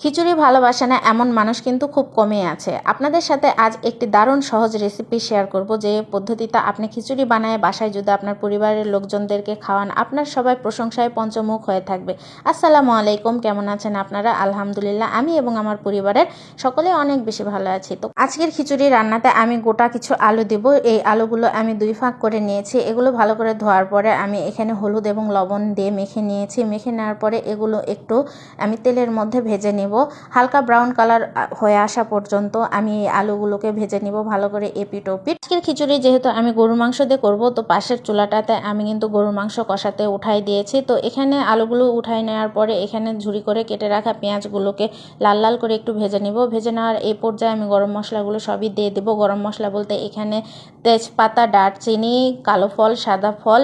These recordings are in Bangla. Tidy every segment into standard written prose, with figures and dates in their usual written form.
খিচুড়ি ভালোবাসে না এমন মানুষ কিন্তু খুব কমই আছে। আপনাদের সাথে আজ একটি দারুণ সহজ রেসিপি শেয়ার করব, যে পদ্ধতিতে আপনি খিচুড়ি বানায় বাসায় যদি আপনার পরিবারের লোকজনদেরকে খাওয়ান, আপনার সবাই প্রশংসায় পঞ্চমুখ হয়ে থাকবে। আসসালামু আলাইকুম, কেমন আছেন আপনারা? আলহামদুলিল্লাহ, আমি এবং আমার পরিবারের সকলে অনেক বেশি ভালো আছি। তো আজকের খিচুড়ি রান্নাতে আমি গোটা কিছু আলু দেব। এই আলুগুলো আমি 2 ভাগ করে নিয়েছি। এগুলো ভালো করে ধোয়ার পরে আমি এখানে হলুদ এবং লবণ দিয়ে মেখে নিয়েছি। মেখে নেওয়ার পরে এগুলো একটু আমি তেলের মধ্যে ভেজে নিব। হালকা ব্রাউন কালার হয়ে আসা পর্যন্ত আমি এই আলুগুলোকে ভেজে নিব ভালো করে এপিট ওপিট। আজকের খিচুড়ি যেহেতু আমি গরুর মাংস দিয়ে করব, তো পাশের চুলাটাতে আমি কিন্তু গরুর মাংস কষাতে উঠাই দিয়েছি। তো এখানে আলুগুলো উঠাই নেওয়ার পরে এখানে ঝুরি করে কেটে রাখা পেঁয়াজগুলোকে লাল লাল করে একটু ভেজে নিব। ভেজে নেওয়ার এই পর্যায়ে আমি গরম মশলাগুলো সবই দিয়ে দেবো। গরম মশলা বলতে এখানে তেজপাতা, দারচিনি, কালো ফল, সাদা ফল,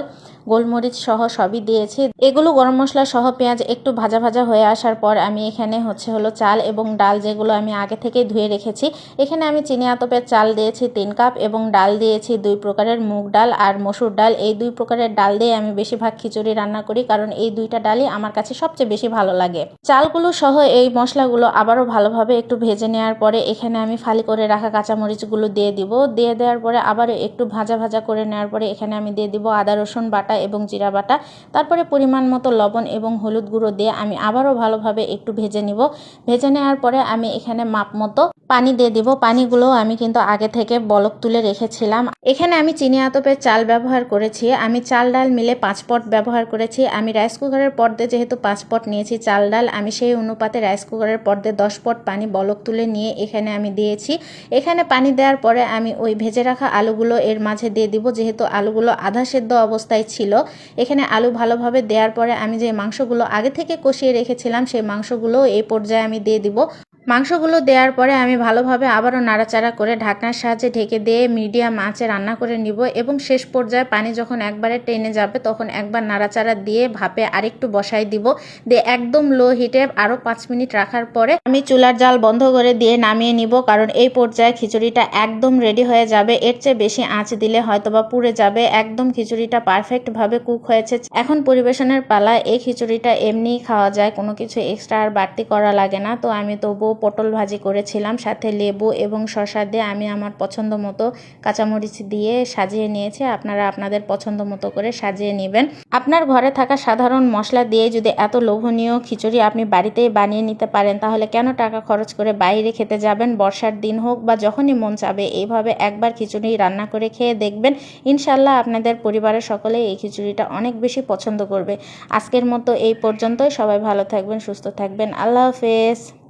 গোলমরিচ সহ সবই দিয়েছি। এগুলো গরম মশলা সহ পেঁয়াজ একটু ভাজা ভাজা হয়ে আসার পর আমি এখানে হলো চাল এবং ডাল, যেগুলো আমি আগে থেকে ধুয়ে রেখেছি। এখানে আমি চিনি আতপের চাল দিয়েছি 3 কাপ এবং ডাল দিয়েছি 2 প্রকারের, মুগ ডাল আর মসুর ডাল। এই 2 প্রকারের ডাল দিয়ে আমি বেশিরভাগ খিচুড়ি রান্না করি, কারণ এই 2টা ডালই আমার কাছে সবচেয়ে বেশি ভালো লাগে। চালগুলো সহ এই মশলাগুলো আবারও ভালোভাবে একটু ভেজে নেওয়ার পরে এখানে আমি ফালি করে রাখা কাঁচামরিচগুলো দিয়ে দিব। দিয়ে দেওয়ার পরে আবারও একটু ভাজা ভাজা করে নেওয়ার পরে এখানে আমি দিয়ে দিব আদা রসুন বাটা এবং জিরা বাটা। তারপরে পরিমাণ মতো লবণ এবং হলুদ গুঁড়ো দিয়ে আমি আবারও ভালোভাবে একটু ভেজে নিব। ভেজে নেওয়ার পরে আমি এখানে মাপ মতো পানি দিয়ে দিব। পানিগুলো আমি কিন্তু আগে থেকে বলক তুলে রেখেছিলাম। এখানে আমি চিনি আতপের চাল ব্যবহার করেছি। আমি চাল ডাল মিলে 5 পট ব্যবহার করেছি। আমি রাইস কুকারের পর্দে যেহেতু 5 পট নিয়েছি চাল ডাল, আমি সেই অনুপাতে রাইস কুকারের পর্দে 10 পট পানি বলক তুলে নিয়ে এখানে আমি দিয়েছি। এখানে পানি দেওয়ার পরে আমি ওই ভেজে রাখা আলুগুলো এর মাঝে দিয়ে দিব। যেহেতু আলুগুলো আধা সেদ্ধ অবস্থায় ছিল, এখানে আলু ভালোভাবে দেওয়ার পরে আমি যে মাংসগুলো আগে থেকে কষিয়ে রেখেছিলাম সেই মাংসগুলো এই পর্যায়ে আমি দিয়ে দিব। মাংসগুলো দেওয়ার পরে আমি ভালোভাবে আবারও নাড়াচাড়া করে ঢাকনার সাহায্যে ঢেকে দিয়ে মিডিয়াম আঁচে রান্না করে নিব এবং শেষ পর্যায়ে পানি যখন একবারে টেনে যাবে তখন একবার নাড়াচাড়া দিয়ে ভাপে আরেকটু বসাই দিব। দিয়ে একদম লো হিটে আরও 5 মিনিট রাখার পরে আমি চুলার জাল বন্ধ করে দিয়ে নামিয়ে নিব, কারণ এই পর্যায়ে খিচুড়িটা একদম রেডি হয়ে যাবে। এর চেয়ে বেশি আঁচ দিলে হয়তোবা পুড়ে যাবে। একদম খিচুড়িটা পারফেক্টভাবে কুক হয়েছে। এখন পরিবেশনের পালা। এই খিচুড়িটা এমনিই খাওয়া যায়, কোনো কিছু এক্সট্রা আর বাড়তি করা লাগে না। তো আমি তবুও পটল ভাজি করেছিলাম, সাথে লেবু এবং শসা দিয়ে আমি আমার পছন্দ মতো কাঁচামরিচ দিয়ে সাজিয়ে নিয়েছি। আপনারা আপনাদের পছন্দ মতো করে সাজিয়ে নেবেন। আপনার ঘরে থাকা সাধারণ মশলা দিয়ে যদি এত লোভনীয় খিচুড়ি আপনি বাড়িতেই বানিয়ে নিতে পারেন, তাহলে কেন টাকা খরচ করে বাইরে খেতে যাবেন? বর্ষার দিন হোক বা যখনই মন চাবে এইভাবে একবার খিচুড়ি রান্না করে খেয়ে দেখবেন। ইনশাল্লাহ আপনাদের পরিবারের সকলে এই খিচুড়িটা অনেক বেশি পছন্দ করবে। আজকের মতো এই পর্যন্তই। সবাই ভালো থাকবেন, সুস্থ থাকবেন। আল্লাহ হাফেজ।